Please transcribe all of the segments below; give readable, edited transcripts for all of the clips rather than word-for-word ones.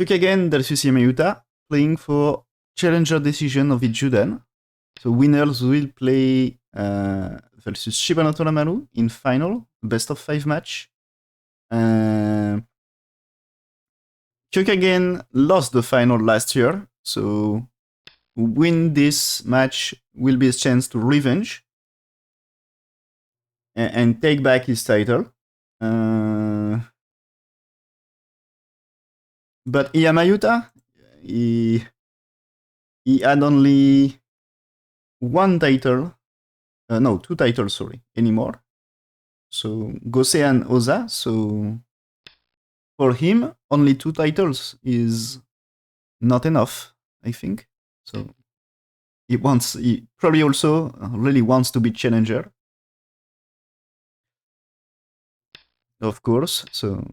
Kagen versus Iyama Yuta, playing for challenger decision of the Judan. So winners will play versus Shibanoto Namaru in final, best of 5 match. Kagen lost the final last year, so win this match will be his chance to revenge and take back his title. But Iyama Yuta, he had only one title, no, 2 titles, sorry, anymore. So Gosei and Oza, so for him, only 2 titles is not enough, I think. So he probably also really wants to be challenger. Of course, so...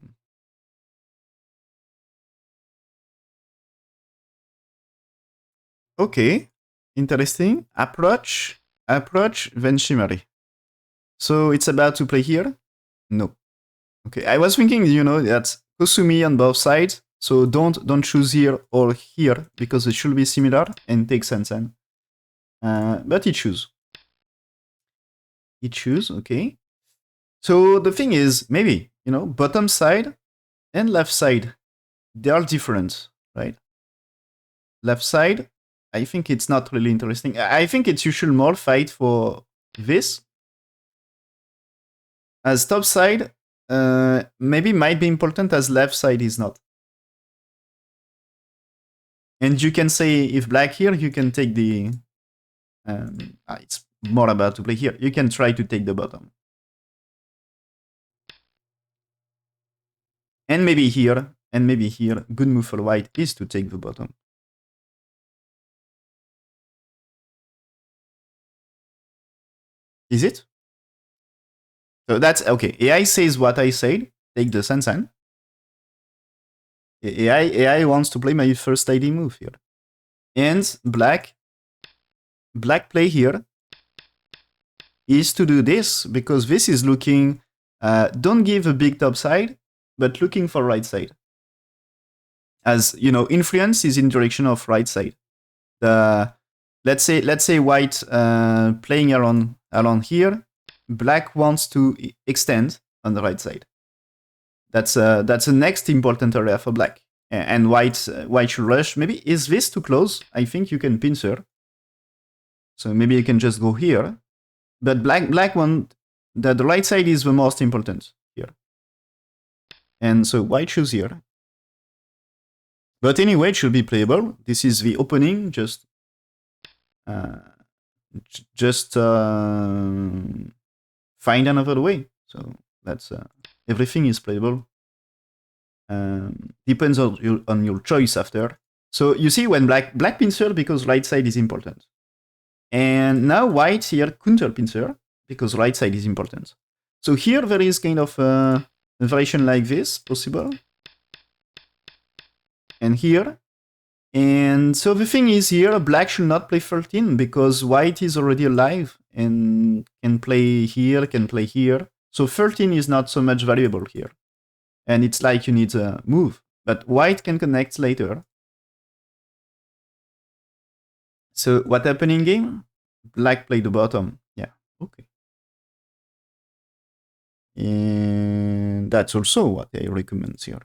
Okay, interesting. Approach, then Shimari. So it's about to play here? No. Okay, I was thinking, that's Kosumi on both sides, so don't choose here or here, because it should be similar, and take Sansan. But he choose. He choose, okay. So the thing is, maybe, bottom side and left side, they are different, right? Left side, I think it's not really interesting. I think it's usually more fight for this. As top side, maybe might be important as left side is not. And you can say, if black here, you can take the... it's more about to play here. You can try to take the bottom. And maybe here, good move for white is to take the bottom. Is it? So that's okay. AI says what I said. Take the Sansan. AI wants to play my first ID move here. And black play here is to do this, because this is looking, don't give a big top side, but looking for right side. As influence is in direction of right side. Let's say white playing around here, black wants to extend on the right side. That's the next important area for black. And white should rush. Maybe is this too close? I think you can pincer. So maybe you can just go here. But black want that the right side is the most important here. And so white choose here. But anyway, it should be playable. This is the opening. Just find another way. So that's everything is playable. Depends on your choice after. So you see when black pincer because right side is important. And now white here counter pincer because right side is important. So here there is kind of a variation like this possible. And here. And so the thing is here, black should not play 13 because white is already alive and can play here, can play here. So 13 is not so much valuable here. And it's like you need a move. But white can connect later. So what happened in game? Black played the bottom. Yeah, okay. And that's also what I recommend here.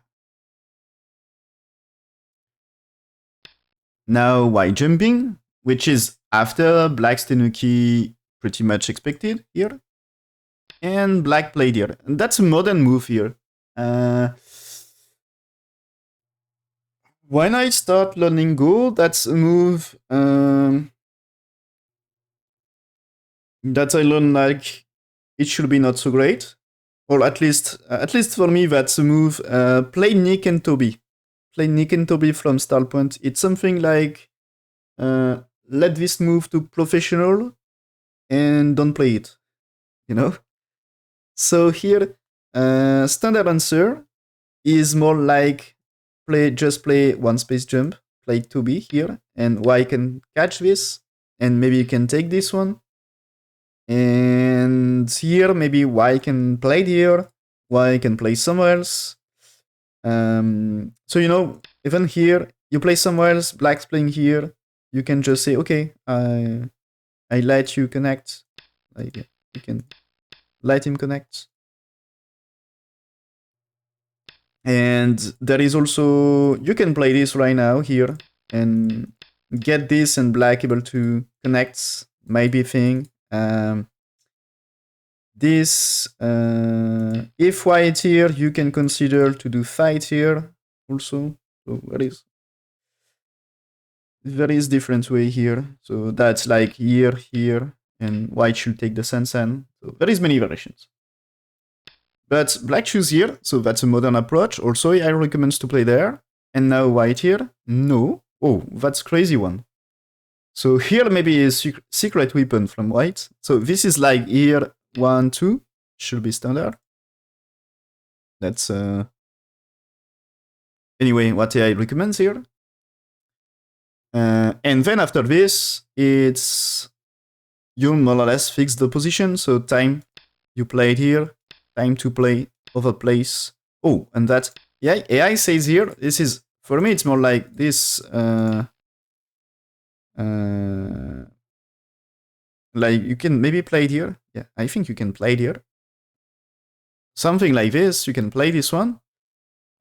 Now white jumping, which is after black's tenuki pretty much expected here. And black played here. And that's a modern move here. When I start learning Go, that's a move that I learned like it should be not so great. Or at least for me, that's a move. Play Nick and Toby. Play Nick and Toby from start point. It's something like let this move to professional and don't play it. So here, standard answer is more like just play one space jump, play 2B here, and Y can catch this, and maybe you can take this one. And here, maybe Y can play here, Y can play somewhere else. So, even here, you play somewhere else, black's playing here, you can just say, okay, I let you connect. Like, you can let him connect. And there is also, you can play this right now here and get this and black able to connect, maybe thing. This, if white here, you can consider to do fight here also. So there is different way here. So that's like here, here, and white should take the Sansan. So there is many variations. But black choose here, so that's a modern approach. Also, I recommend to play there. And now white here, no. Oh, that's crazy one. So here maybe a secret weapon from white. So this is like here, 1, 2, should be standard. That's anyway what I recommend here. And then after this, it's you more or less fix the position. So time you played here, time to play other place. Oh, and that, yeah, AI says here, this is, for me, it's more like this, like you can maybe play it here. Yeah, I think you can play it here. Something like this, you can play this one.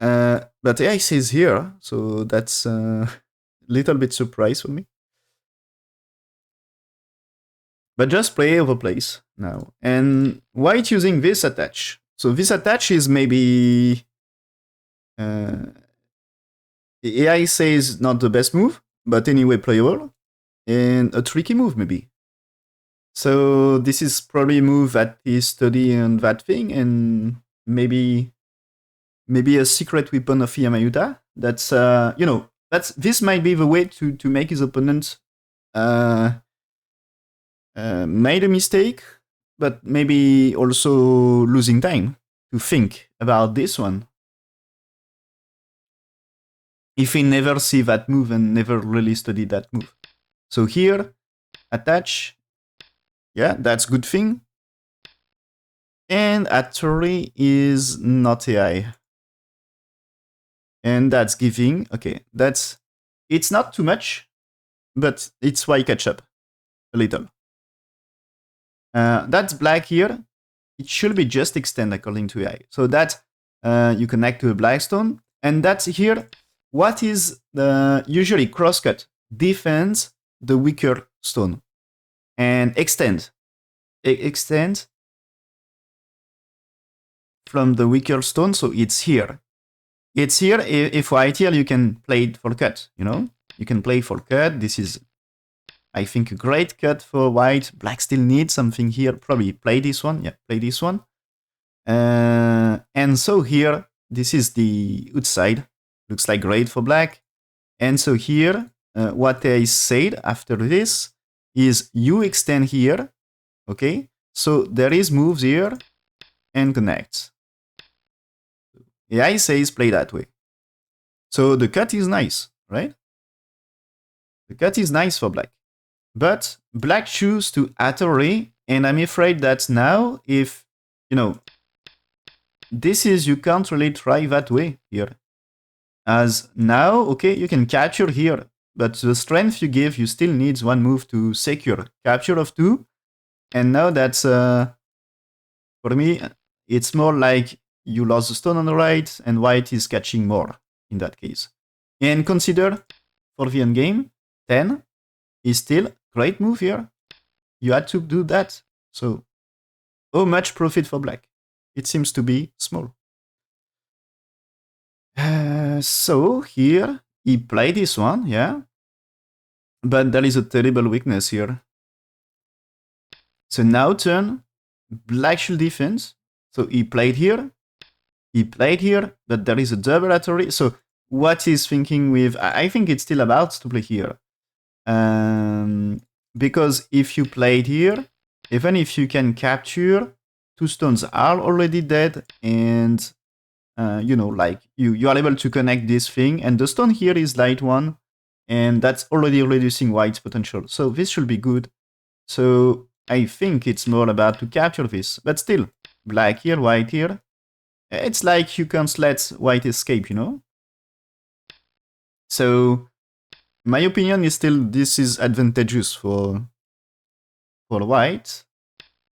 But AI says here, so that's a little bit surprise for me. But just play other place now. And white using this attach. So this attach is maybe AI says not the best move, but anyway playable, and a tricky move maybe. So this is probably a move that is studying that thing, and maybe a secret weapon of Iyama Yuta. That's this might be the way to make his opponent made a mistake, but maybe also losing time to think about this one. If he never see that move and never really study that move. So here, attach. Yeah, that's good thing. And actually is not AI. And that's giving, okay, it's not too much, but it's why catch up a little. That's black here. It should be just extend according to AI. So that you connect to a black stone. And that's here. What is the usually crosscut? Defends the weaker stone. And extend. Extend from the weaker stone. So it's here. It's here. If white here, you can play it for cut. You know, you can play for cut. This is, I think, a great cut for white. Black still needs something here. Probably play this one. Yeah, play this one. And so here, this is the outside. Looks like great for black. And so here, what I said after this is you extend here. Okay, so there is moves here and connect. AI says play that way. So the cut is nice, right? The cut is nice for black. But black choose to Atari, and I'm afraid that now, if, this is, you can't really try that way here. As now, okay, you can capture here, but the strength you give, you still needs one move to secure. Capture of 2, and now that's, for me, it's more like you lost the stone on the right, and white is catching more in that case. And consider, for the end game, 10 is still great move here. You had to do that. So, how much profit for black? It seems to be small. So here, he played this one, yeah. But there is a terrible weakness here. So now turn, black should defense. So he played here, but there is a double Atari. So what he's thinking with, I think it's still about to play here. Because if you played here, even if you can capture, 2 stones are already dead, and like you are able to connect this thing, and the stone here is light 1, and that's already reducing white's potential. So this should be good. So I think it's more about to capture this, but still, black here, white here. It's like you can't let white escape, So my opinion is still this is advantageous for white.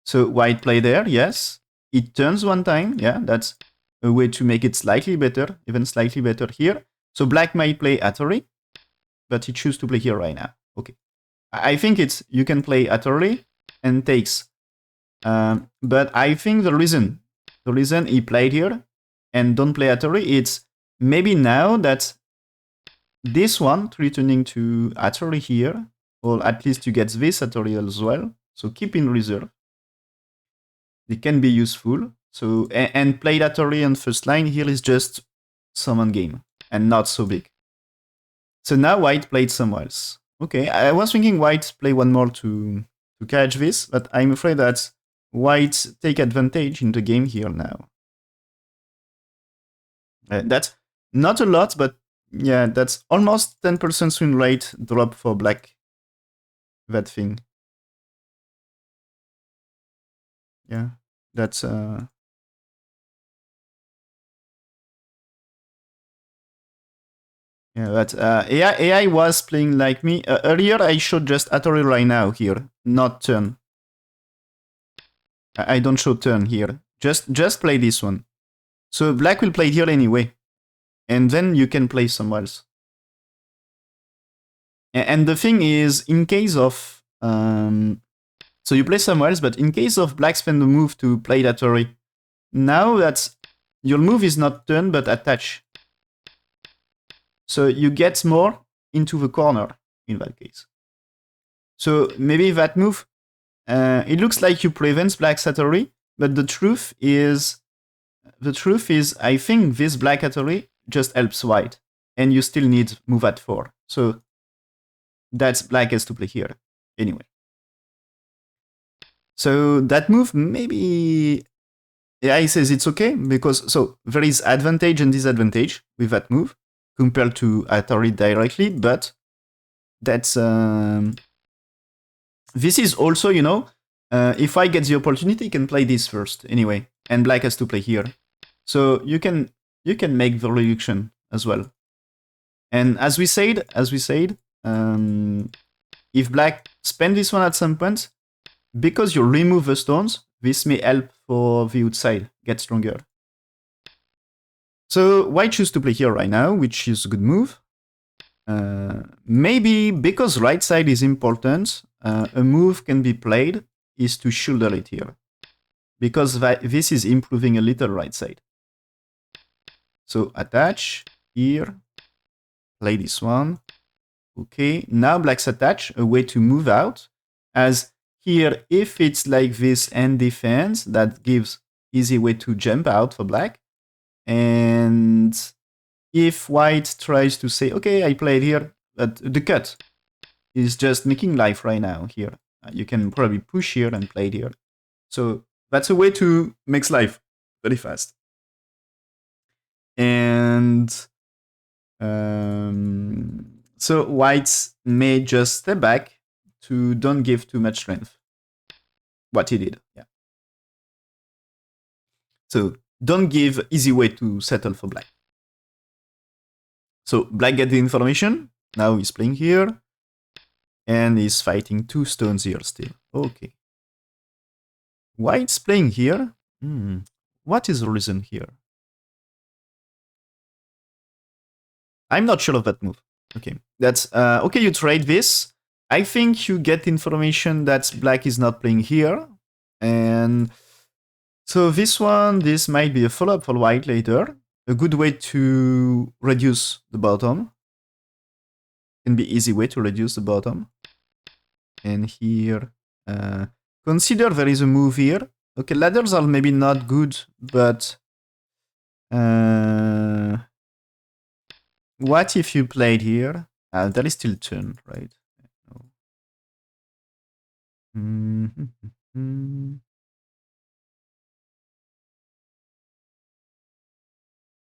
So white play there, yes. It turns one time, yeah, that's a way to make it slightly better, even slightly better here. So black might play Atari, but he chooses to play here right now. Okay. I think it's you can play Atari and takes. But I think the reason he played here and don't play Atari, it's maybe now that this one returning to Atari here, or at least you get this Atari as well. So keep in reserve. It can be useful. So and play Atari on first line here is just summon game and not so big. So now white played somewhere else. Okay, I was thinking white play one more to catch this, but I'm afraid that white take advantage in the game here now. That's not a lot, but yeah, that's almost 10% win rate drop for black. That thing. Yeah, that's yeah, but AI was playing like me. Earlier I showed just Atari right now here, not turn. I don't show turn here. Just play this one. So black will play here anyway. And then you can play somewhere else. And the thing is, in case of so you play somewhere else, but in case of black spend the move to play Atari, now that your move is not turn but attach. So you get more into the corner in that case. So maybe that move, it looks like you prevent black Atari, but the truth is, I think this black Atari just helps white, and you still need move at 4. So that's black has to play here anyway. So that move maybe AI says it's okay because so there is advantage and disadvantage with that move compared to Atari directly, but that's this is also, you know, if I get the opportunity, I can play this first anyway, and black has to play here. So you can make the reduction as well. And as we said, if black spend this one at some point, because you remove the stones, this may help for the outside get stronger. So white choose to play here right now, which is a good move. Maybe because right side is important, a move can be played is to shoulder it here. Because this is improving a little right side. So attach here, play this one. Okay, now black's attach, a way to move out. As here, if it's like this and defense, that gives easy way to jump out for black. And if white tries to say, okay, I played here, but the cut is just making life right now here. You can probably push here and play here. So that's a way to make life very fast. And so whites may just step back to don't give too much strength. What he did, yeah. So don't give easy way to settle for black. So black get the information. Now he's playing here. And he's fighting 2 stones here still. Okay. White's playing here. What is the reason here? I'm not sure of that move. Okay. That's okay, you trade this. I think you get information that black is not playing here. And so this might be a follow-up for white later. A good way to reduce the bottom. Can be easy way to reduce the bottom. And here, consider there is a move here. Okay, ladders are maybe not good, but what if you played here? That is still turn, right?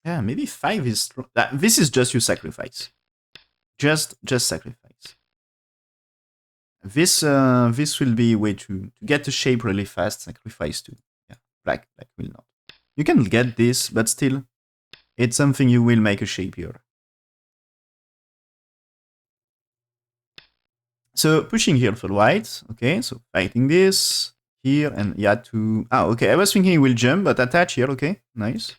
Yeah, maybe 5 is strong. This is just you sacrifice. Just sacrifice. This will be a way to get the shape really fast. Sacrifice 2. Yeah, black will not. You can get this, but still, it's something you will make a shape here. So pushing here for white. Okay, so fighting this here, and you had to. Ah, okay. I was thinking he will jump, but attach here. Okay, nice.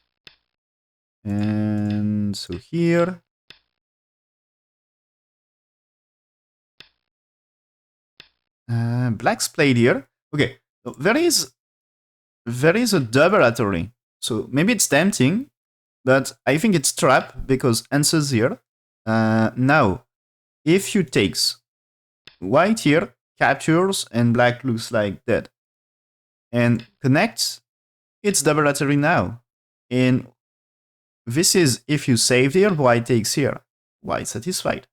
And so here. Black's played here. Okay, so there is a double artery. So maybe it's tempting, but I think it's trap because answers here. Now, if you takes white here, captures, and black looks like dead. And connects, it's double artery now. And this is if you save here, white takes here. White satisfied.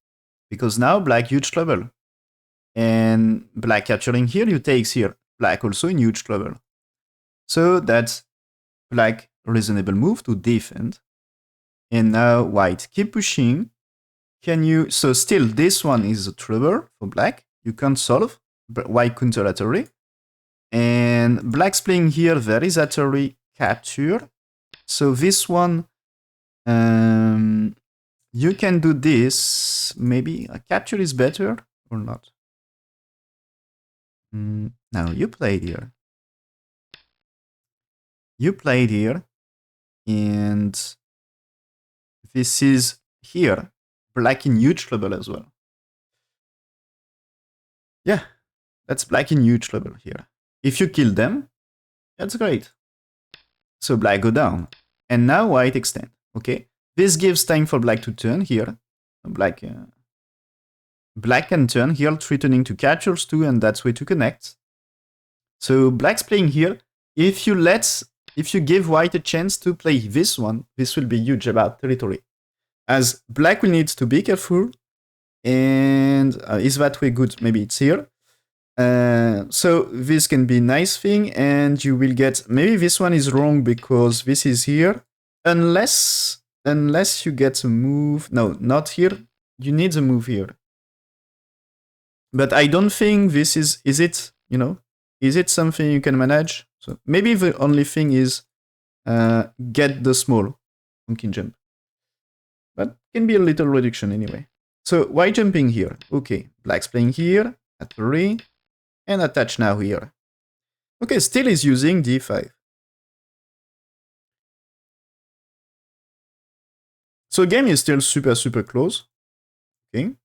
Because now black huge trouble. And black capturing here, you takes here. Black also in huge trouble. So that's black reasonable move to defend. And now white keep pushing. Can you, so still this one is a trouble for black. You can't solve, but white counter artery. And black's playing here, there is artery capture. So this one, you can do this. Maybe a capture is better or not. Now you played here. You played here. And this is here. Black in huge trouble as well. Yeah, that's black in huge trouble here. If you kill them, that's great. So black go down. And now white extend. Okay, this gives time for black to turn here. Black can turn here, threatening to captures too, and that's way to connect. So black's playing here. If you give white a chance to play this one, this will be huge about territory. As black will need to be careful. And is that way good? Maybe it's here. So this can be a nice thing, and you will get, maybe this one is wrong because this is here. Unless you get a move. No, not here. You need a move here. But I don't think this is it, you know? Is it something you can manage? So maybe the only thing is get the small monkey jump. But can be a little reduction anyway. So why jumping here? Okay, black's playing here, at 3, and attach now here. Okay, still is using d5. So game is still super, super close. Okay.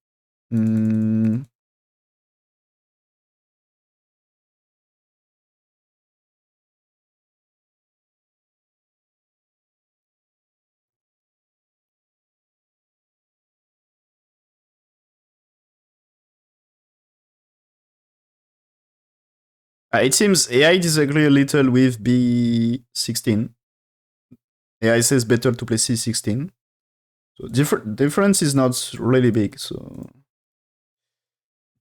It seems AI disagree a little with b16. AI says better to play c16. So difference is not really big, so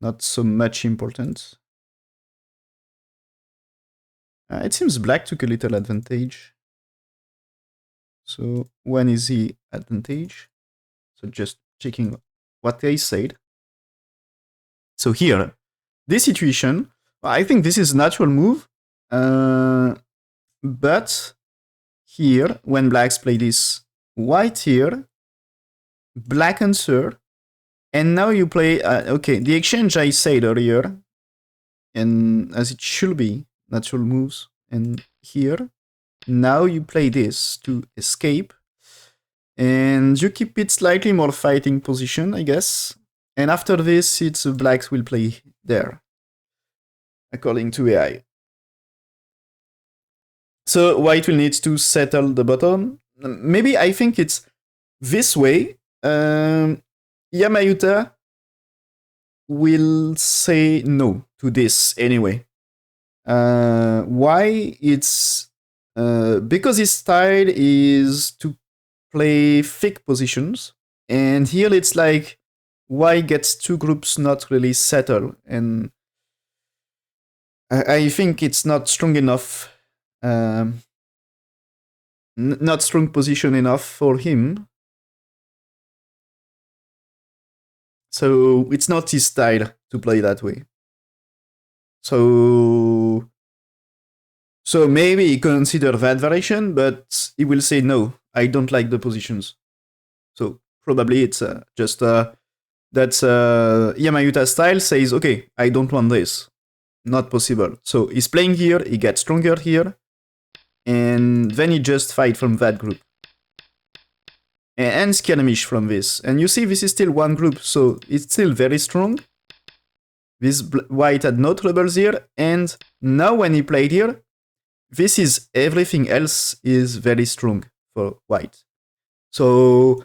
not so much important. It seems black took a little advantage. So when is he advantage? So just checking what they said. So here, this situation, I think this is a natural move. But here, when blacks play this white here, black answer, and now you play, okay, the exchange I said earlier, and as it should be, natural moves, and here, now you play this to escape, and you keep it slightly more fighting position, I guess, and after this, it's blacks will play there, according to AI. So white will need to settle the bottom. Maybe I think it's this way. Iyama will say no to this anyway. Why? It's because his style is to play thick positions, and here it's like why gets two groups not really settled, and I think it's not strong enough. Not strong position enough for him. So it's not his style to play that way. So maybe he consider that variation, but he will say no, I don't like the positions. So probably it's just that Iyama Yuta style says, okay, I don't want this. Not possible. So he's playing here, he gets stronger here, and then he just fight from that group. And skirmish from this. And you see, this is still one group, so it's still very strong. This white had no troubles here, and now when he played here, this is everything else is very strong for white. So,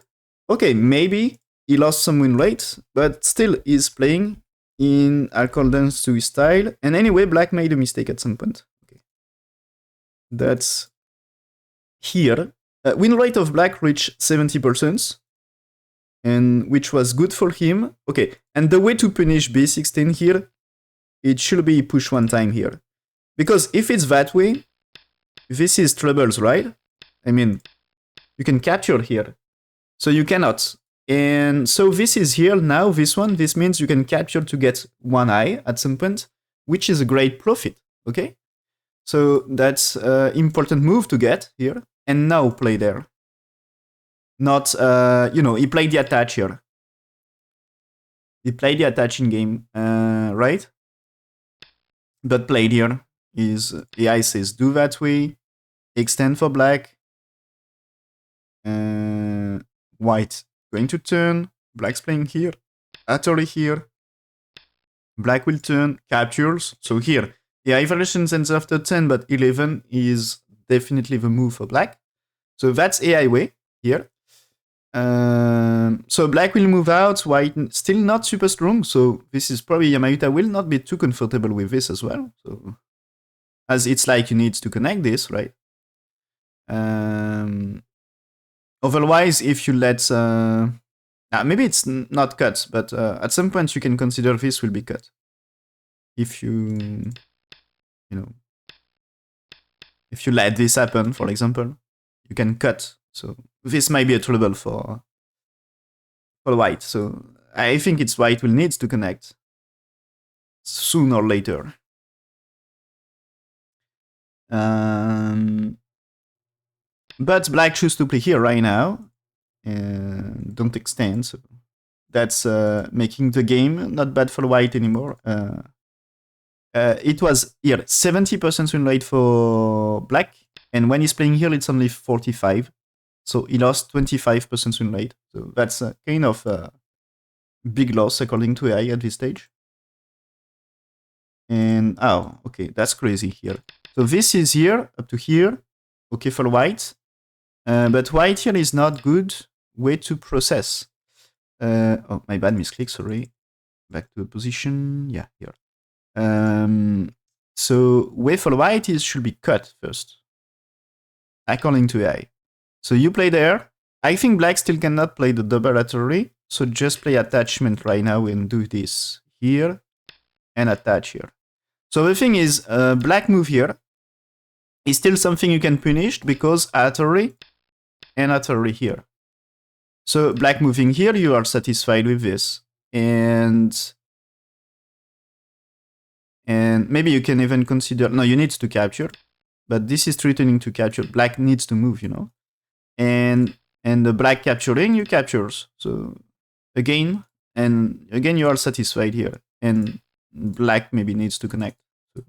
okay, maybe he lost some win rate, but still he's playing in accordance to his style. And anyway, black made a mistake at some point. Okay. That's here. Win rate of black reached 70%, and which was good for him. Okay, and the way to punish b16 here, it should be push one time here. Because if it's that way, this is troubles, right? I mean, you can capture here. So you cannot. And so this is here now, this one. This means you can capture to get one eye at some point, which is a great profit, okay? So that's an important move to get here. And now play there. Not, he played the attach here. He played the attach in game, right? But played here is AI says do that way. Extend for black. White going to turn. Black's playing here. Attorney here. Black will turn. Captures. So here, AI variation ends after 10, but 11 is definitely the move for black. So that's AI way here. So black will move out, white still not super strong, so this is probably Iyama Yuta will not be too comfortable with this as well. So as it's like you need to connect this, right? Otherwise, if you let maybe it's not cut, but at some point you can consider this will be cut. If you if you let this happen, for example, you can cut. So this might be a trouble for white. So I think it's white will need to connect sooner or later. But black choose to play here right now and don't extend. So that's making the game not bad for white anymore. It was here 70% win rate for black, and when he's playing here, it's only 45. So he lost 25% win rate. So that's kind of a big loss according to AI at this stage. And oh, okay, that's crazy here. So this is here up to here. Okay for white, but white here is not good way to process. Oh, my bad, misclick. Sorry. Back to a position. Yeah, here. So way for white is should be cut first, according to AI. So you play there. I think black still cannot play the double artillery, so just play attachment right now and do this here and attach here. So the thing is, black move here is still something you can punish because artillery and artillery here. So black moving here, you are satisfied with this, and maybe you can even consider, no, you need to capture, but this is threatening to capture. Black needs to move, and the black capturing, you captures. So again you are satisfied here, and black maybe needs to connect. So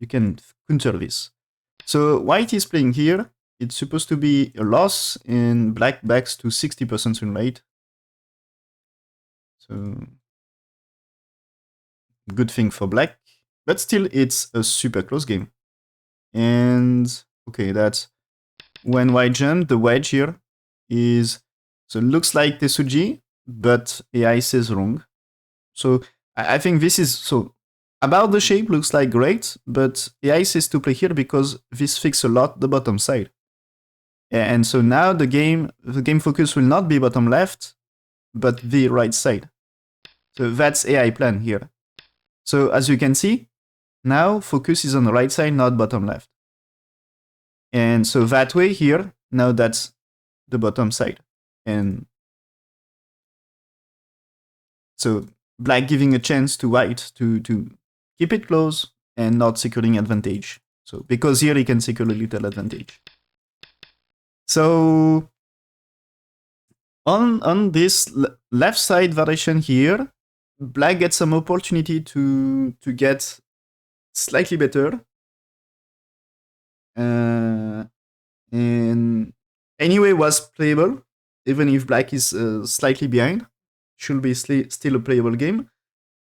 you can counter this. So white is playing here. It's supposed to be a loss, and black backs to 60% win rate. So good thing for black, but still it's a super close game. And okay, that's when white jump, the wedge here is, so it looks like Tesuji, but AI says wrong. So I think this is, so about the shape looks like great, but AI says to play here because this fixes a lot the bottom side. And so now the game focus will not be bottom left, but the right side. So that's AI plan here. So as you can see, now focus is on the right side, not bottom left. And so that way here, now that's the bottom side. And so black giving a chance to white to keep it close and not securing advantage. So because here he can secure a little advantage. So on this left side variation here, black gets some opportunity to get slightly better. And anyway was playable, even if black is slightly behind. Should be still a playable game.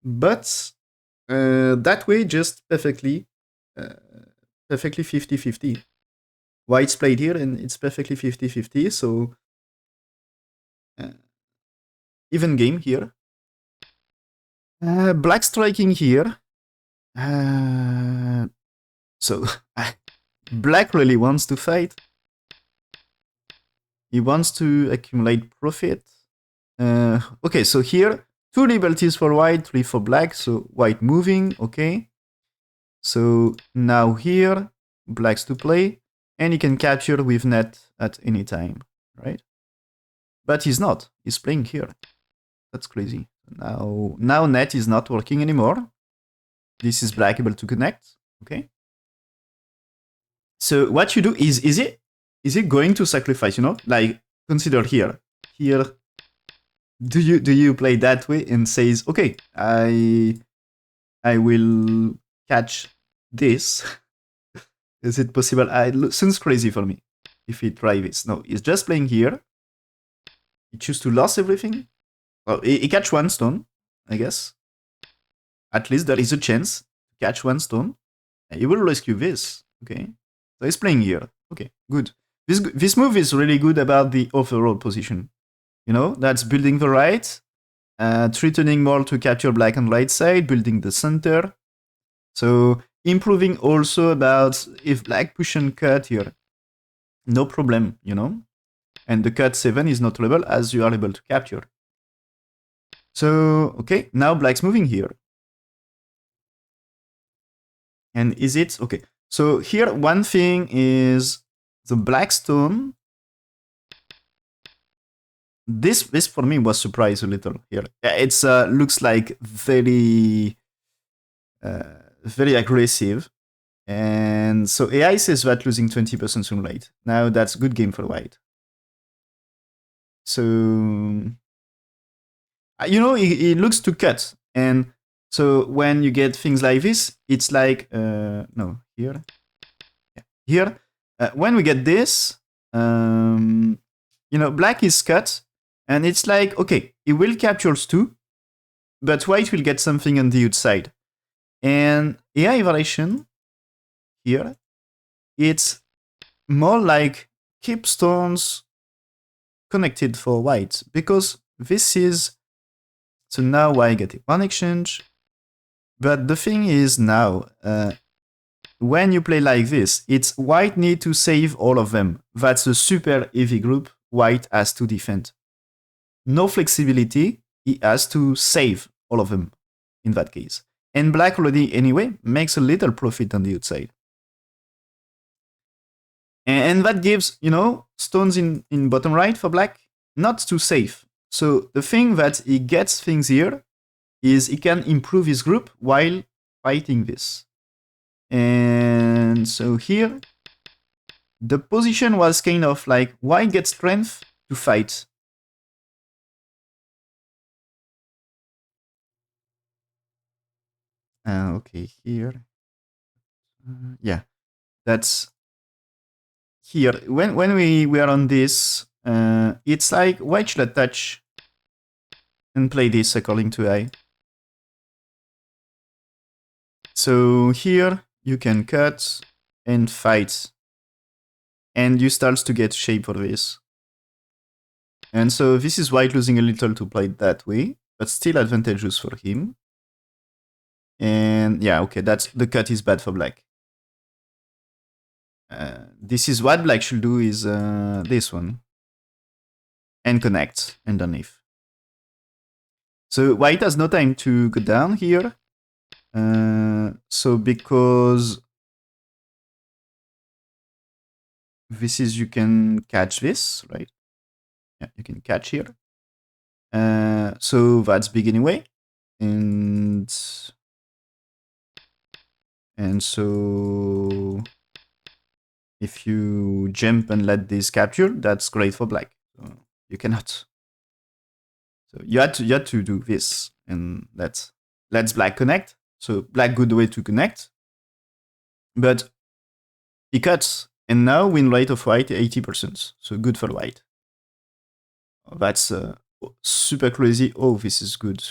But that way, just perfectly 50-50. White's played here, and it's perfectly 50-50, so even game here. Black striking here. So, black really wants to fight. He wants to accumulate profit. Okay, so here, 2 liberties for white, 3 for black, so white moving, okay. So now here, black's to play, and he can capture with net at any time, right? But he's not, he's playing here. That's crazy. Now net is not working anymore. This is black able to connect, okay? So what you do is it going to sacrifice, you know? Like, consider here, do you play that way and says, okay, I will catch this? Is it possible? It seems crazy for me if he try this. No, he's just playing here. He choose to lose everything. Well, he catch 1 stone, I guess. At least there is a chance to catch 1 stone. He will rescue this. Okay, so he's playing here. Okay, good. This move is really good about the overall position. You know, that's building the right, threatening more to capture black on right side, building the center. So improving also about if black push and cut here, no problem, you know. And the cut 7 is not able as you are able to capture. So, okay, now black's moving here. And is it? Okay, so here one thing is the black stone. This for me was surprised a little here. It's looks like very aggressive. And so AI says that losing 20% soon late. Now that's a good game for white. So, you know, it looks to cut. And so when you get things like this, it's like, no, here. Yeah, here. When we get this, you know, black is cut. And it's like, okay, it will capture 2, but white will get something on the outside. And AI variation here, it's more like keep stones connected for white, because this is, so now I get 1 exchange. But the thing is now, when you play like this, it's white need to save all of them. That's a super heavy group white has to defend. No flexibility, he has to save all of them in that case. And black already, anyway, makes a little profit on the outside. And that gives, you know, stones in bottom right for black, not too safe. So the thing that he gets things here is he can improve his group while fighting this. And so here, the position was kind of like, white gets strength to fight. Okay, here. Yeah, that's here. When we are on this, it's like white should attach and play this according to I. So here you can cut and fight, and you start to get shape for this. And so this is white losing a little to play it that way, but still advantageous for him. And yeah, okay, that's the cut is bad for black. This is what black should do is this one. And connect underneath. So white has no time to go down here. So because this is, you can catch this, right? Yeah, you can catch here. So that's big anyway. And so if you jump and let this capture, that's great for black. So you cannot So you had to do this, and let's black connect. So black good way to connect, but he cuts, and now win rate of white 80%. So good for white. That's super crazy. Oh, this is good.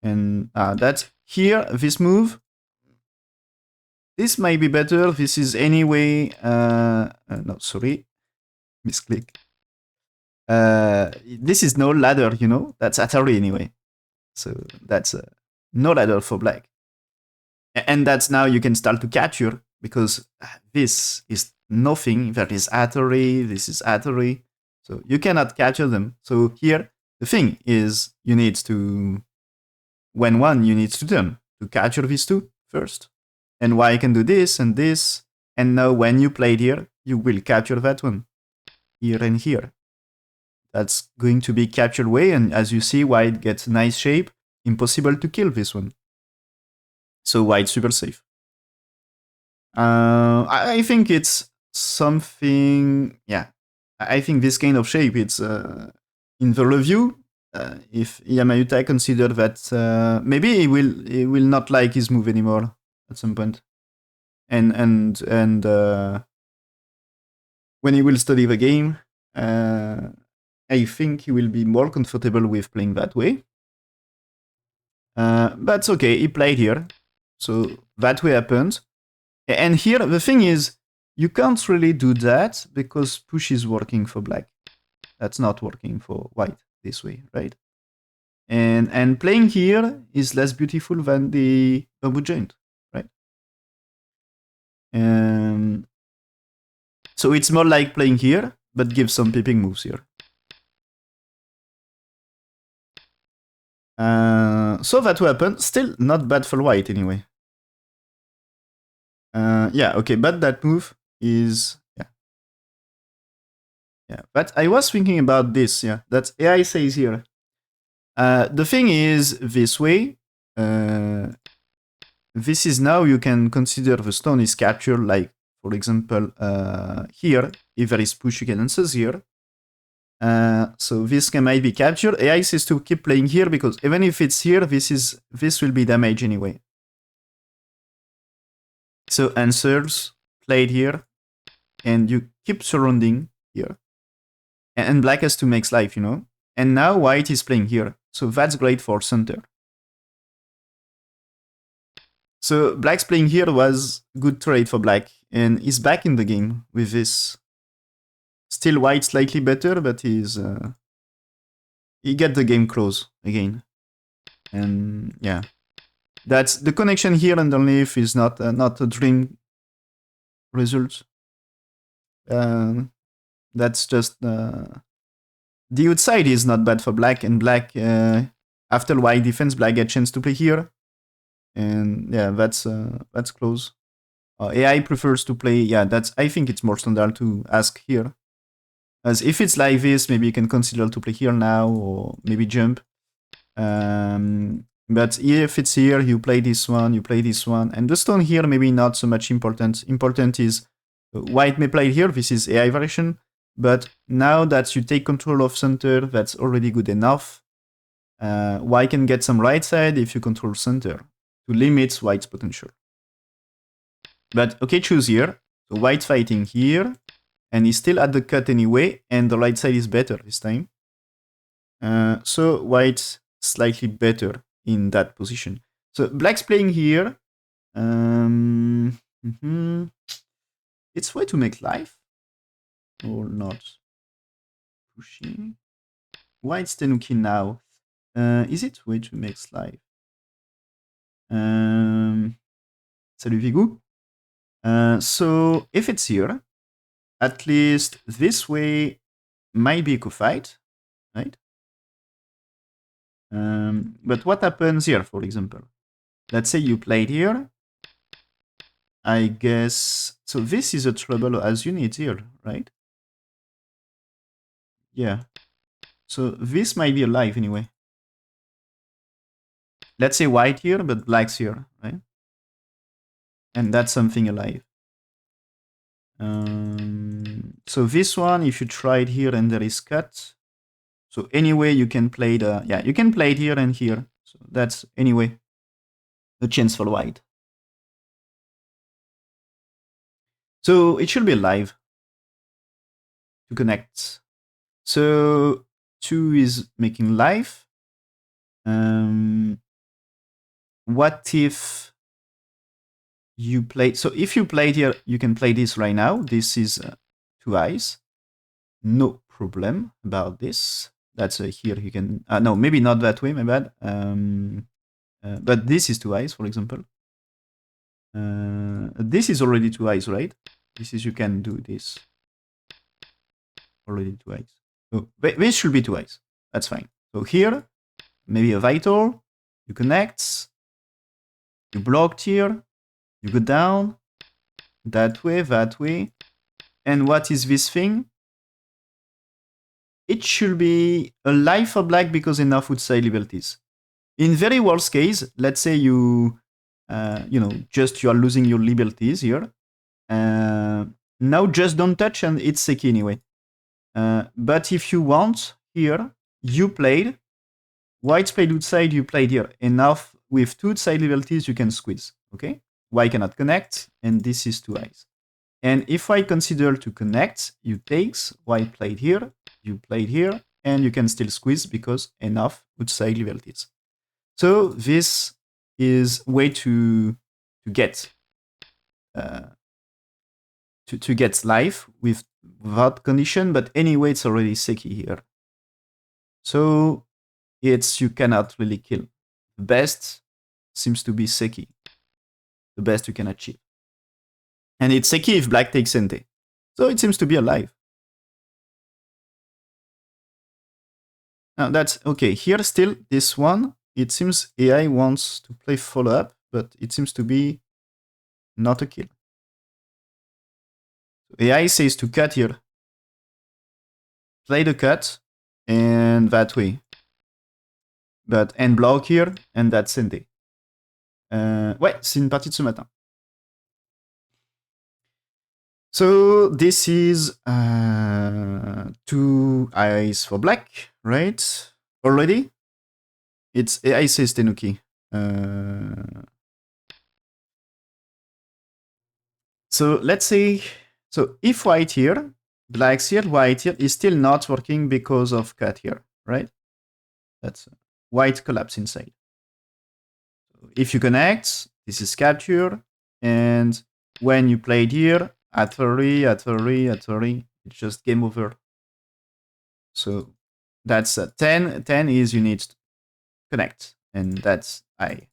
And that's here. This move. This might be better. This is anyway. No, sorry, misclick. This is no ladder, you know. That's Atari anyway. So that's no ladder for black. And that's now you can start to capture because this is nothing. There is Atari. This is Atari. So you cannot capture them. So here the thing is you need to when one you need to turn to capture these two first. And why I can do this and this. And now when you play here, you will capture that one. Here and here. That's going to be captured way, and as you see, white gets nice shape. Impossible to kill this one. So white super safe. I think it's something, yeah. I think this kind of shape, it's in the review, if Iyama Yuta consider that maybe he will not like his move anymore at some point. And when he will study the game, I think he will be more comfortable with playing that way. But okay, he played here. So that way happened. And here, the thing is, you can't really do that because push is working for black. That's not working for white this way, right? And playing here is less beautiful than the bamboo joint, right? So it's more like playing here, but give some pipping moves here. So that weapon, still not bad for white anyway. Yeah, okay, but that move is, yeah. But I was thinking about this, yeah, that AI says here. The thing is, this way, this is now you can consider the stone is captured, like, for example, here, if there is push, you can answer here. So this can might be captured. AI says to keep playing here because even if it's here, this will be damage anyway. So answers played here, and you keep surrounding here. And black has to make life, you know. And now white is playing here, so that's great for center. So black's playing here was good trade for black, and he's back in the game with this. Still white slightly better, but he get the game close again. And yeah, that's the connection here underneath is not a dream result. That's just the outside is not bad for black, and black after white defense, black get chance to play here, and yeah, that's close. AI prefers to play, yeah, that's, I think it's more standard to ask here. As if it's like this, maybe you can consider to play here now, or maybe jump. But if it's here, you play this one, and the stone here maybe not so much important. Important is white may play here, this is AI variation, but now that you take control of center, that's already good enough. White can get some right side if you control center to limit white's potential. But okay, choose here. So white fighting here, and he's still at the cut anyway, and the right side is better this time. So white's slightly better in that position. So black's playing here. It's way to make life or not. Pushing. White's Tenuki now. Is it way to make life? Salut Vigou. So if it's here, at least this way might be a co-fight, right? But what happens here, for example? Let's say you played here. I guess, so this is a trouble as you need here, right? Yeah. So this might be alive anyway. Let's say white here, but black's here, right? And that's something alive. So this one, if you try it here and there is cut, So anyway, you can play you can play it here and here. So that's anyway a chance for white. So it should be alive to connect. So 2 is making life. What if you play? So if you played here, you can play this right now. This is 2 eyes. No problem about this. That's here you can. No, maybe not that way. My bad. But this is 2 eyes, for example. This is already 2 eyes, right? This is you can do this. Already 2 eyes. So this should be 2 eyes. That's fine. So here, maybe a vital. You connect. You blocked here. You go down. That way, that way. And what is this thing? It should be a life for black because enough would say liberties. In very worst case, let's say you, just you are losing your liberties here. Now just don't touch and it's seki anyway. But if you want, here, you played, white's played outside, you played here. Enough with 2 side liberties, you can squeeze, okay? White cannot connect, and this is 2 eyes. And if I consider to connect, you takes, white played here, you played here, and you can still squeeze because enough outside liberties. So this is way to get to get life without condition, but anyway, it's already seki here. So it's you cannot really kill. The best seems to be seki. The best you can achieve. And it's seki if black takes ente. So it seems to be alive. Now that's okay. Here still, this one, it seems AI wants to play follow-up, but it seems to be not a kill. AI says to cut here. Play the cut, and that way. But end block here, and that's ente. Ouais, c'est une partie de ce matin. So this is 2 eyes for black, right? Already? It's AI says Tenuki. So let's say, so if white here, black's here, white here is still not working because of cut here, right? That's white collapse inside. So if you connect, this is capture, and when you played here, at 30, it's just game over. So that's 10. 10 is you need to connect, and that's I.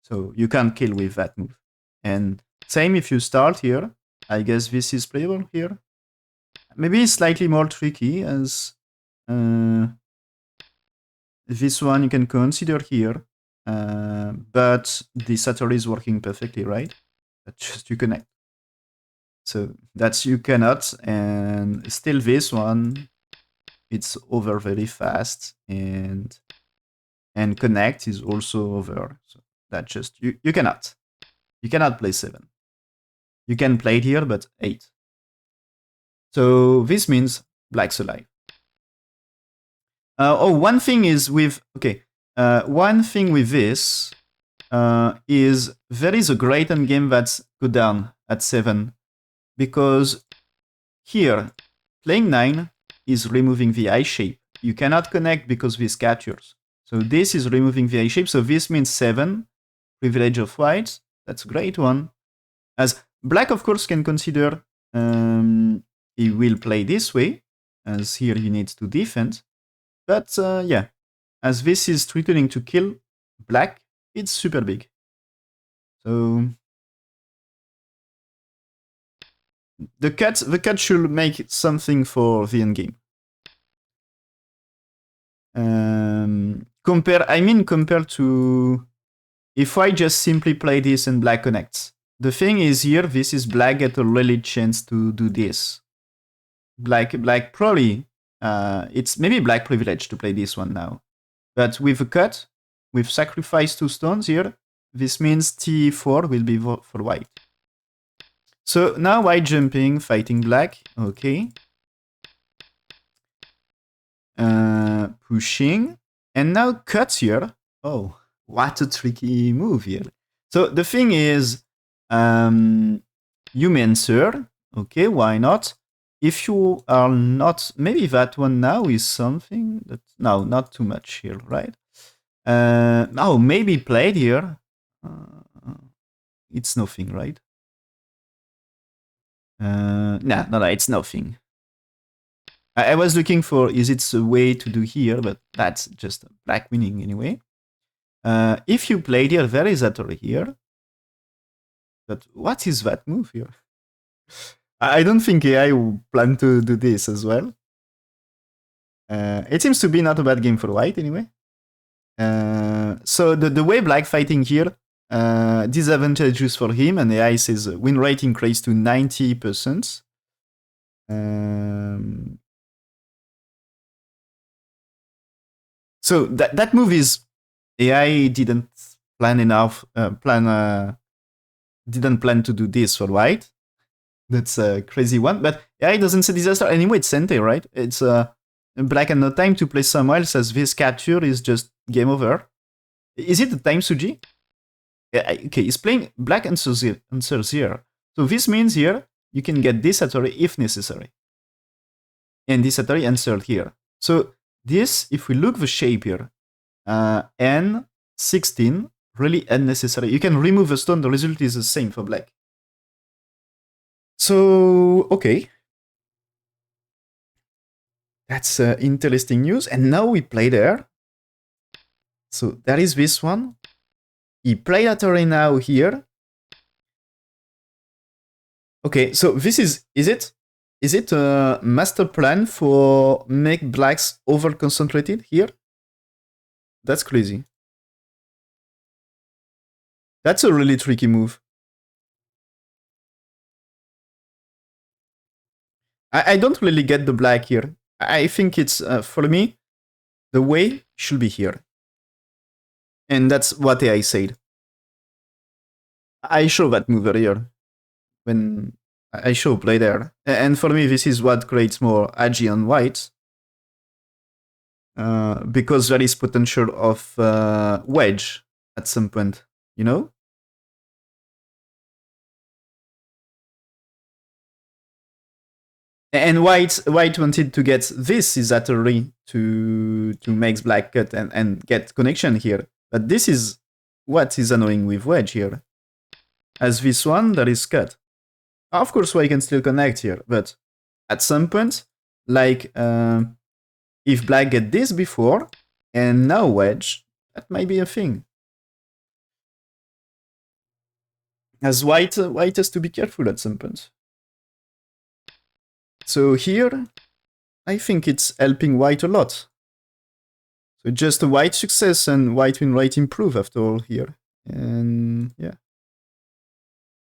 So you can't kill with that move. And same if you start here. I guess this is playable here. Maybe slightly more tricky as this one you can consider here. But the Satori is working perfectly, right? But just you connect. So that's you cannot, and still this one, it's over very fast, and connect is also over. So that just you cannot play 7. You can play it here, but 8. So this means black's alive. One thing is with one thing with this is there is a great endgame that's go down at 7. Because here, playing 9 is removing the I shape. You cannot connect because this captures. So this is removing the I shape. So this means 7, privilege of white. That's a great one. As black, of course, can consider he will play this way, as here he needs to defend. But yeah, as this is threatening to kill black, it's super big. So the cat should make something for the endgame. Compared to if I just simply play this and black connects. The thing is here, this is black get a really chance to do this. Black probably, it's maybe black privilege to play this one now. But with a cut, with sacrifice 2 stones here, this means T4 will be for white. So now white jumping, fighting black, okay. pushing, and now cut here. Oh, what a tricky move here. So the thing is, you answer, okay, why not? If you are not, maybe that one now is something that, no, not too much here, right? Oh, maybe played here. It's nothing, right? No, it's nothing. I was looking for, is it a way to do here, but that's just black winning anyway. If you played here, there is a Tori here. But what is that move here? I don't think AI will plan to do this as well. It seems to be not a bad game for white anyway. So the way black fighting here, disadvantages for him, and AI says win rate increased to 90%. So that move is AI didn't plan enough. Didn't plan to do this for white. That's a crazy one. But AI doesn't say disaster anyway. It's Sente, right? It's black and no time to play somewhere else as this capture is just game over. Is it the time Suji? Okay, he's playing black answers here. So this means here you can get this Atari if necessary. And this Atari answered here. So this, if we look the shape here, N16, really unnecessary. You can remove a stone, the result is the same for black. So, okay. That's interesting news. And now we play there. So there is this one. He played Atari now here. Okay, so this is it a master plan for make blacks over concentrated here? That's crazy. That's a really tricky move. I don't really get the black here. I think it's, for me, the way should be here. And that's what I said. I show that move earlier when I show play there. And for me, this is what creates more agi on white. Because there is potential of wedge at some point, you know? And white wanted to get this Izatari to make black cut and get connection here. But this is what is annoying with wedge here. As this one, that is cut. Of course, white can still connect here, but at some point, like if black get this before and now wedge, that might be a thing. As white has to be careful at some point. So here, I think it's helping white a lot. So just a white success and white win rate improve after all here. And yeah.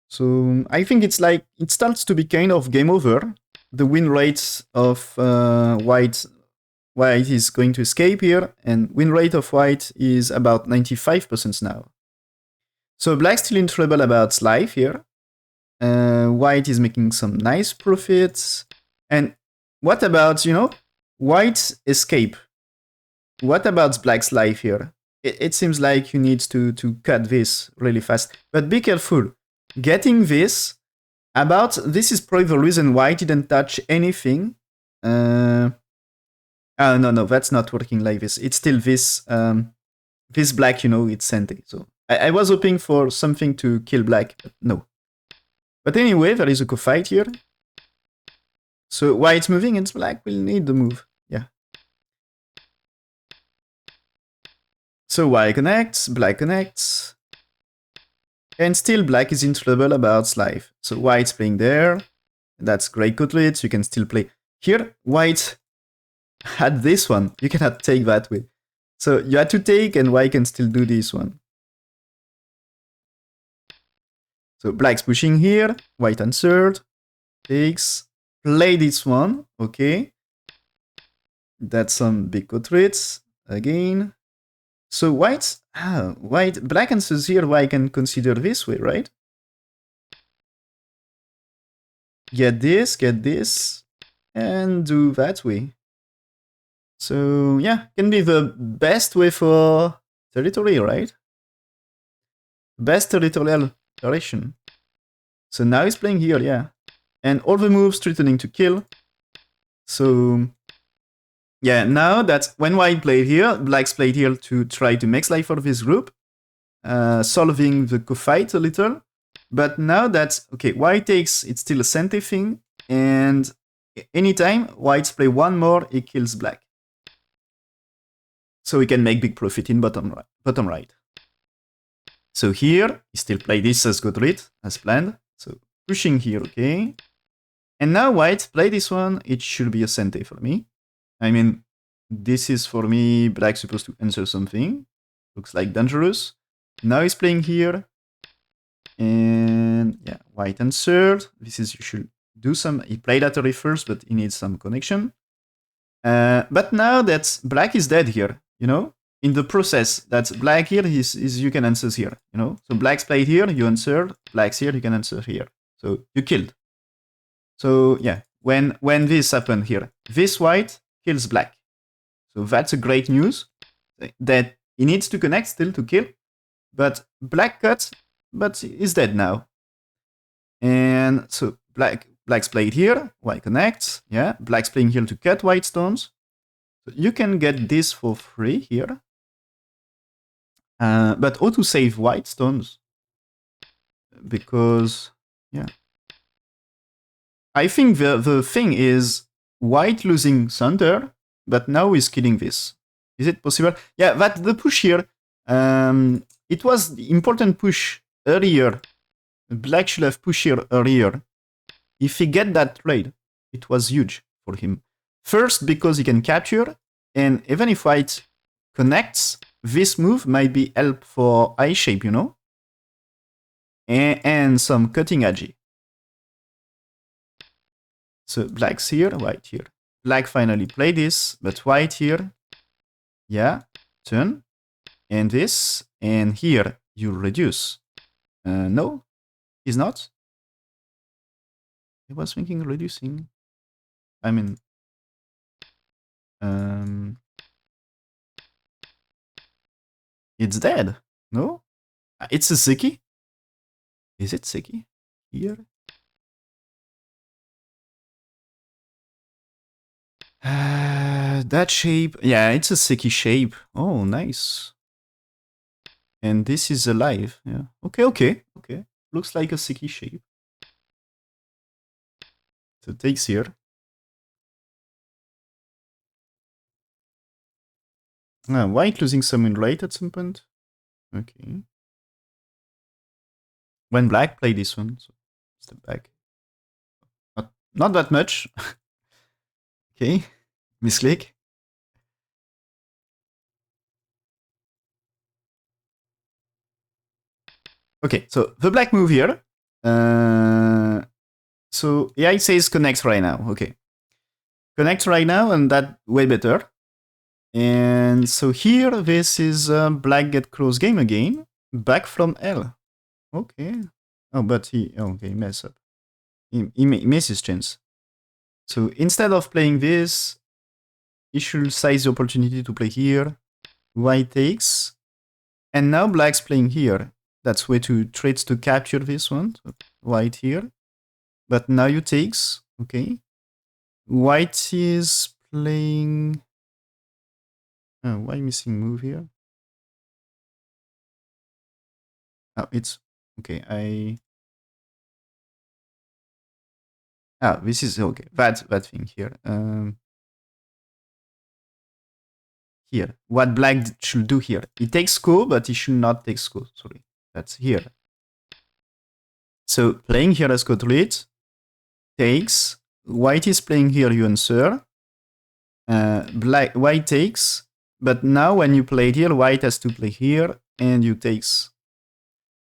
So I think it's like, it starts to be kind of game over. The win rate of white is going to escape here, and win rate of white is about 95% now. So black's still in trouble about life here. White is making some nice profits. And what about, white's escape? What about black's life here? It seems like you need to cut this really fast. But be careful. Getting this, this is probably the reason white didn't touch anything. Oh, no, that's not working like this. It's still this, this black, it's Sente. So I was hoping for something to kill black, but no. But anyway, there is a co-fight here. So white's moving and black will need the move. Yeah. So white connects, black connects. And still black is in trouble about life. So white's playing there. That's great cutlets. You can still play. Here, white had this one. You cannot take that way. So you had to take, and white can still do this one. So black's pushing here. White answered. Takes. Play this one. Okay. That's some big cutlets. Again. So white, black answers here, white can consider this way, right? Get this, and do that way. So yeah, can be the best way for territory, right? Best territorial direction. So now he's playing here, yeah. And all the moves threatening to kill. So yeah, now that when white played here, black's played here to try to make life out of his group, solving the co-fight a little. But now that, okay, white takes, it's still a Sente thing, and anytime whites play one more, it kills black. So we can make big profit in bottom right. So here, he still play this as good read, as planned. So pushing here, okay. And now white play this one, it should be a Sente for me. I mean, this is for me, black supposed to answer something. Looks like dangerous. Now he's playing here. And yeah, white answered. This is, you should do some, he played Atari first, but he needs some connection. But now that black is dead here, you know, in the process that black here is you can answer here, you know. So black's played here, you answered, black's here, you can answer here. So you killed. So yeah, when this happened here, this white kills black. So that's a great news that he needs to connect still to kill, but black cuts, but is dead now. And so black's played here, white connects, yeah, black's playing here to cut white stones. So you can get this for free here. But how to save white stones? Because, yeah. I think the thing is white losing center, but now he's killing this. Is it possible? Yeah, that the push here, it was the important push earlier. Black should have pushed here earlier. If he get that trade, it was huge for him. First, because he can capture, and even if white connects, this move might be help for eye shape, you know? And some cutting agi. So black's here, white here. Black finally play this, but white here, yeah, turn, and this, and here you reduce. No, he's not. I was thinking reducing. I mean, it's dead. No, it's a Ziki. Is it Ziki here? That shape, yeah, it's a Ziki shape. Oh, nice. And this is alive. Yeah. Okay. Looks like a Ziki shape. So takes here. White losing some in right at some point. Okay. When black play this one, so step back. Not that much. Okay. Misclick. Okay, so the black move here. So yeah, it says connect right now. Okay. Connect right now, and that way better. And so here, this is black get close game again. Back from L. Okay. Oh, but he mess up. He misses chance. So instead of playing this, he should size the opportunity to play here. White takes. And now black's playing here. That's way to trades to capture this one. So white here. But now you takes. Okay. White is playing... Oh, why missing move here? Oh, it's... Okay, this is... Okay, that thing here. Here. What black should do here? He takes score, but he should not take score. Sorry. That's here. So playing here as code read. Takes. White is playing here, you answer. White takes. But now when you play here, white has to play here, and you takes.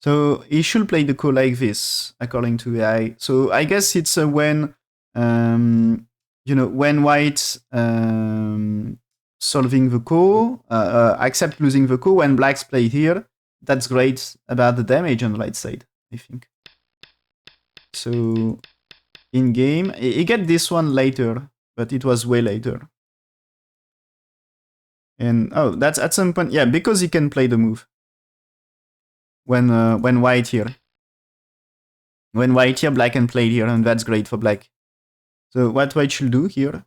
So he should play the call like this, according to AI. So I guess it's when, you know, when white solving the call, accept losing the call, when blacks play here, that's great about the damage on the right side, I think. So in game, he get this one later, but it was way later. And oh, that's at some point, yeah, because he can play the move. When white here. When white here, black can play here, and that's great for black. So what white should do here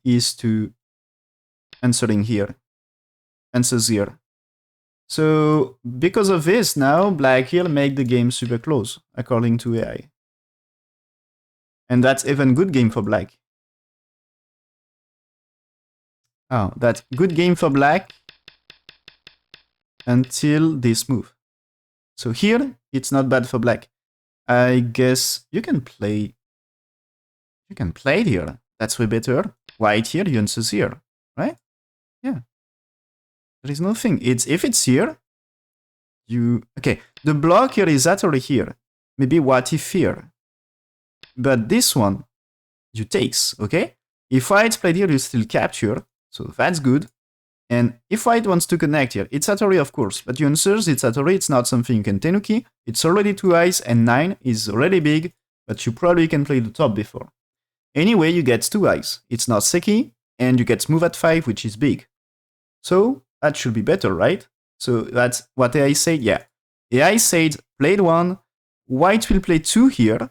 is to answering here. Answers here. So because of this, now black here make the game super close, according to AI. And that's even good game for black. Oh, that's good game for black until this move. So here, it's not bad for black. I guess you can play it here. That's way better. White here, you answer here, right? Yeah. There is nothing. If it's here, okay. The block here is actually here. Maybe what if here? But this one, you takes, okay? If white played here, you still capture, so that's good. And if white wants to connect here, it's Atari, of course, but you answers, it's Atari, it's not something you can tenuki. It's already 2 eyes, and 9 is already big, but you probably can play the top before. Anyway, you get 2 eyes. It's not Seki, and you get move at 5, which is big. So that should be better, right? So that's what AI said, yeah. AI said, played 1, white will play 2 here.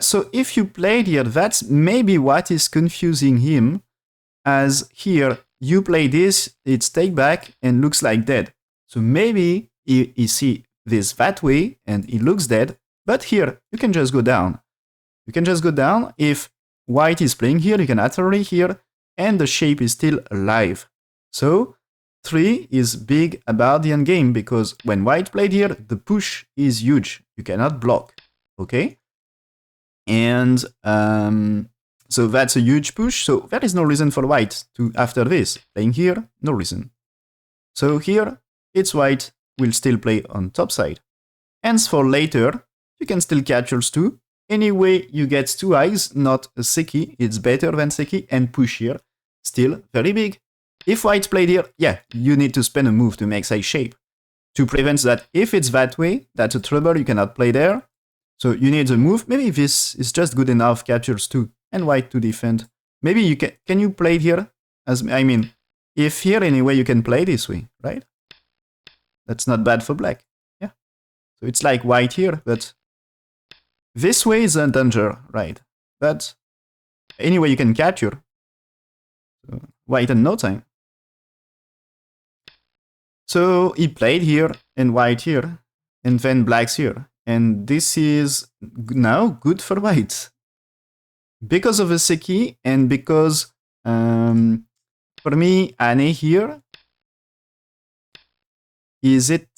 So if you played here, that's maybe what is confusing him, as here, you play this, it's take back, and looks like dead. So maybe he see this that way, and it looks dead, but here, you can just go down. You can just go down. If white is playing here, you can Atari here, and the shape is still alive. So 3 is big about the endgame, because when white played here, the push is huge. You cannot block, okay? And so that's a huge push. So there is no reason for white to, after this, playing here, no reason. So here, it's white will still play on top side. Hence for later, you can still captures too. Anyway, you get 2 eyes, not a Seki. It's better than Seki, and push here, still very big. If white played here, yeah, you need to spend a move to make side shape. To prevent that if it's that way, that's a trouble, you cannot play there. So you need a move. Maybe this is just good enough, captures too, and white to defend. Maybe you can you play it here? I mean, if here anyway, you can play this way, right? That's not bad for black. Yeah. So it's like white here, but this way is a danger, right? But anyway, you can capture. So white in no time. So he played here and white here, and then black's here. And this is now good for white. Because of a Seki, and because, for me, Ane here, is it,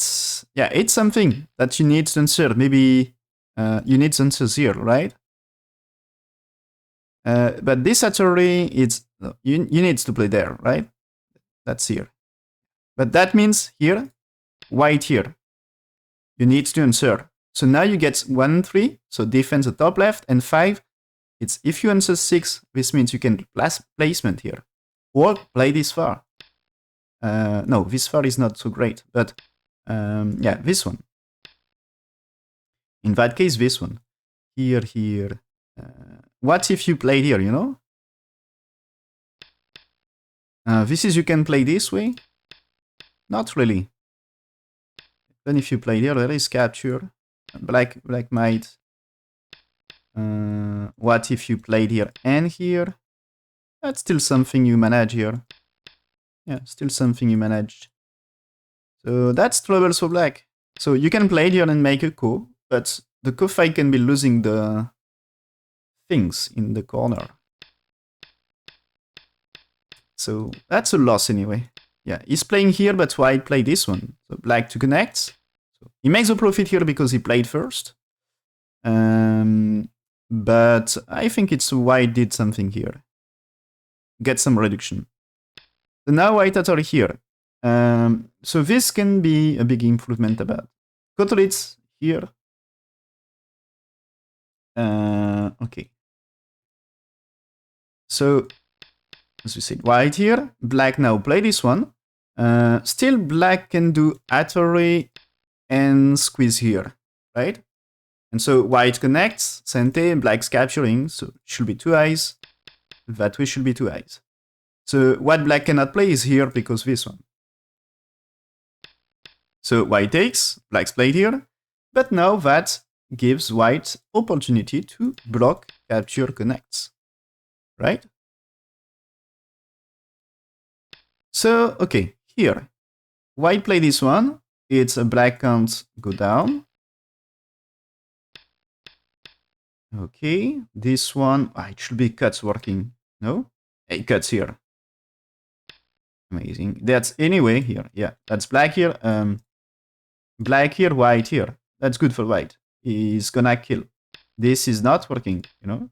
yeah, it's something that you need to answer. Maybe you need to answer here, right? But this actually, it's, you need to play there, right? That's here. But that means here, white here. You need to answer. So now you get 1, 3, so defense the top left, and 5, it's if you answer 6, this means you can placement here, or play this far. No, this far is not so great, but yeah, this one. In that case, this one. Here, here. What if you played here, you know? This is you can play this way? Not really. Then if you play here, there is capture. Black might. What if you played here and here? That's still something you manage here. Yeah, still something you managed. So that's troubles for black. So you can play here and make a ko, but the ko fight can be losing the things in the corner. So that's a loss anyway. Yeah, he's playing here, but white play this one. So black to connect. So he makes a profit here because he played first. But I think it's white did something here. Get some reduction. So now white are here. So this can be a big improvement about. Kotelitz here. Okay. So, as we said, white here. Black now play this one. Still black can do Atari and squeeze here, right? And so white connects, Sente, black's capturing, so should be 2 eyes. That way should be 2 eyes. So what black cannot play is here because this one. So white takes, black's played here, but now that gives white opportunity to block, capture, connects, right? So, okay, here, white play this one, it's a black can't go down. Okay, this one, it should be cuts working, no? It cuts here. Amazing. That's anyway here, yeah, that's black here, black here, white here. That's good for white. He's gonna kill. This is not working, you know?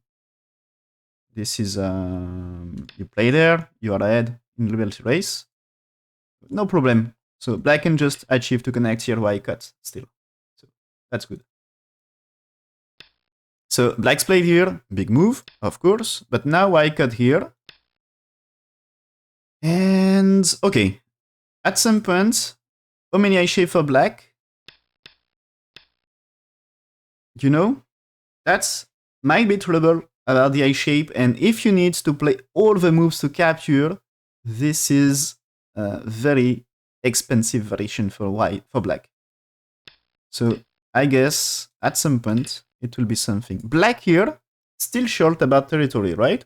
This is, you play there, you are ahead in liberty race. No problem. So black can just achieve to connect here, white cut still. So that's good. So black's played here, big move, of course, but now white cut here. And okay, at some point, how many I shape for black? You know, that's might be trouble about the eye shape, and if you need to play all the moves to capture, this is a very expensive variation for black. So I guess at some point it will be something. Black here, still short about territory, right?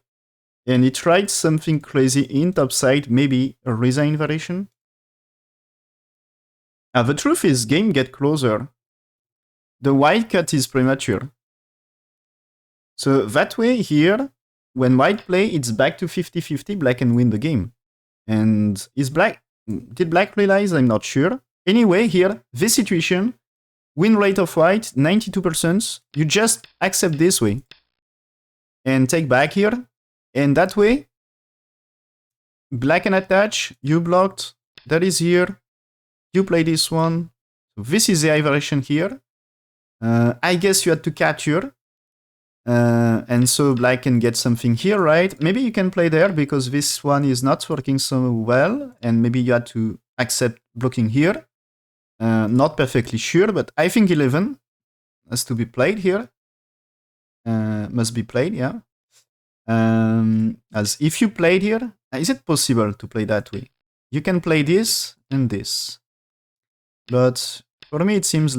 And he tried something crazy in topside, maybe a resign variation. The truth is, game get closer. The white cut is premature. So that way here, when white play, it's back to 50-50, black can win the game. And did black realize? I'm not sure. Anyway, here, this situation, win rate of white, 92%, you just accept this way. And take back here, and that way, black can attach, you blocked, that is here, you play this one. So this is the eye variation here. I guess you had to capture. And so black can get something here, right? Maybe you can play there because this one is not working so well, and maybe you had to accept blocking here. Not perfectly sure, but I think 11 has to be played here. Must be played, yeah. As if you played here, is it possible to play that way? You can play this and this. But for me, it seems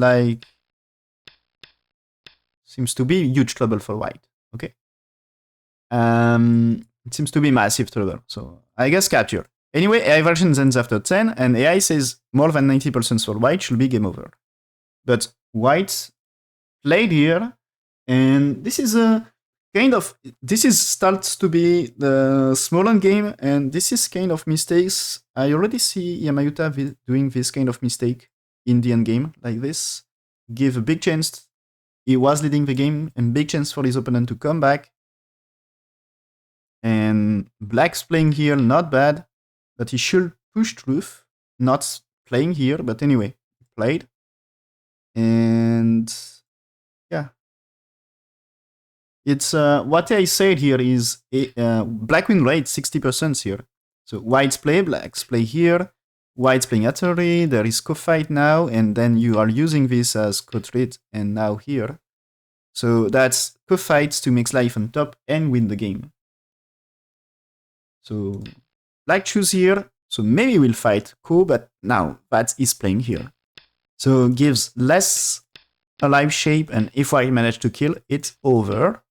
to be huge trouble for white. Okay. It seems to be massive trouble. So I guess capture. Anyway, AI version ends after 10, and AI says more than 90% for white should be game over. But white played here, and this is a starts to be the smaller game, and this is kind of mistakes. I already see Iyama doing this kind of mistake in the end game like this. Give a big chance. He was leading the game, and big chance for his opponent to come back. And black's playing here, not bad, but he should push truth, not playing here, but anyway, played. And yeah. It's what I said here is black win rate 60% here. So white's play, black's play here, white's playing Atari, there is co-fight now, and then you are using this as co-treat, and now here. So that's co-fights to mix life on top and win the game. So black choose here, so maybe we'll fight co, but now that is playing here. So gives less alive shape, and if I manage to kill, it's over.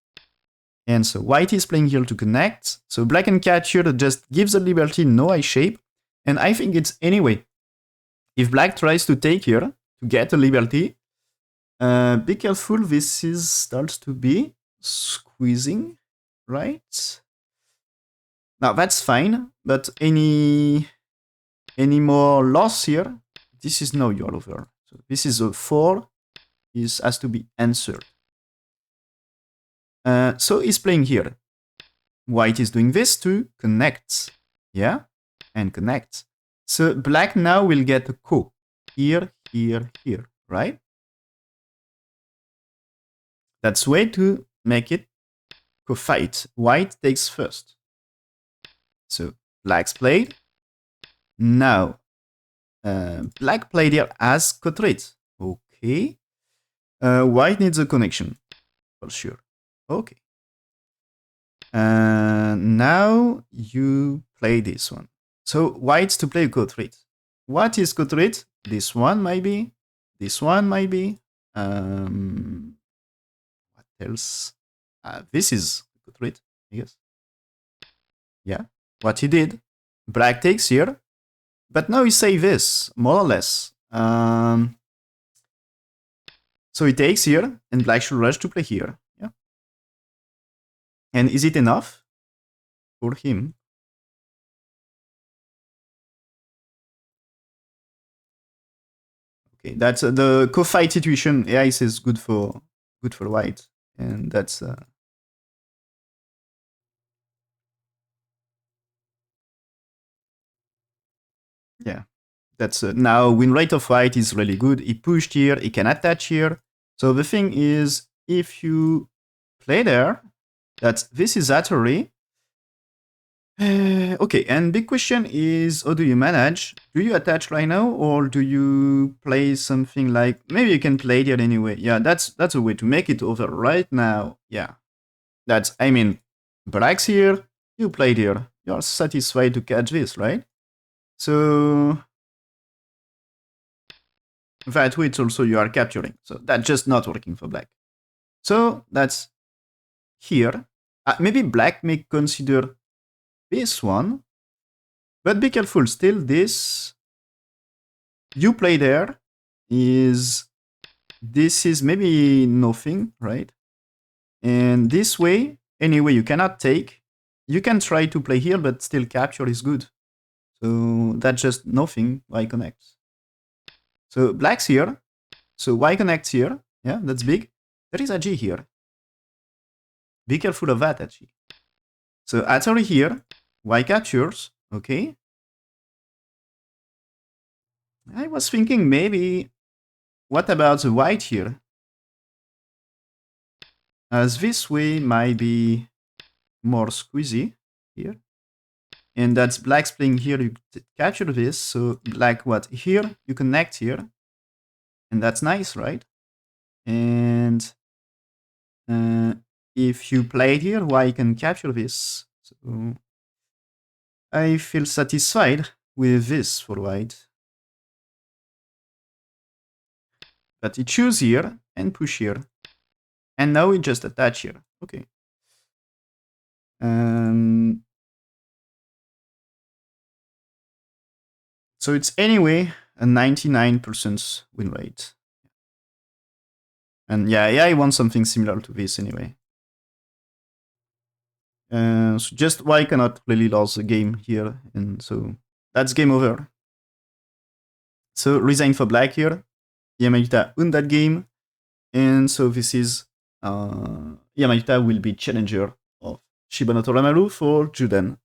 And so white is playing here to connect. So black and capture just gives the liberty no eye shape. And I think it's anyway. If black tries to take here to get a liberty, be careful, this starts to be squeezing, right? Now that's fine, but any more loss here, this is now you're over. So this is a 4, has to be answered. So he's playing here. White is doing this to connect. Yeah? And connect. So black now will get a co. Here, here, here. Right? That's way to make it co-fight. White takes first. So black's played. Now, black played here as co-treat. Okay. White needs a connection. For sure. Okay. Now you play this one. So white to play go threat. What is go threat? This one maybe. This one maybe. What else? This is go threat, I guess. Yeah. What he did. Black takes here. But now he say this, more or less. So he takes here, and black should rush to play here. Yeah. And is it enough for him? Okay, that's the co-fight situation. AI is good for white, and that's yeah. That's now win rate of white is really good. He pushed here, he can attach here. So the thing is, if you play there, that this is Atari. Okay, and big question is, how do you manage? Do you attach right now, or do you play something like, maybe you can play it anyway. Yeah, that's a way to make it over right now. Yeah, that's, I mean, black's here, you played here. You're satisfied to catch this, right? So that way it's also you are capturing. So that's just not working for black. So that's here. Maybe black may consider this one, but be careful still. This you play there is, this is maybe nothing, right? And this way, anyway, you cannot take. You can try to play here, but still capture is good. So that's just nothing. Y connects. So black's here. So Y connects here. Yeah, that's big. There is a G here. Be careful of that, actually. So Atari here. Y captures. Okay. I was thinking maybe, what about the white here? As this way might be more squeezy here. And that's black's playing here, you capture this. So black what? Here, you connect here. And that's nice, right? And if you play it here, why you can capture this. So I feel satisfied with this for white. But you choose here and push here. And now we just attach here. Okay. So it's anyway a 99% win rate. And yeah, I want something similar to this anyway. So just why cannot really lose the game here, and so that's game over. So resign for black here. Iyama won that game, and so this is Iyama will be challenger of Shibanoto Ramaru for Judan.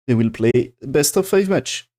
They will play best of 5 match.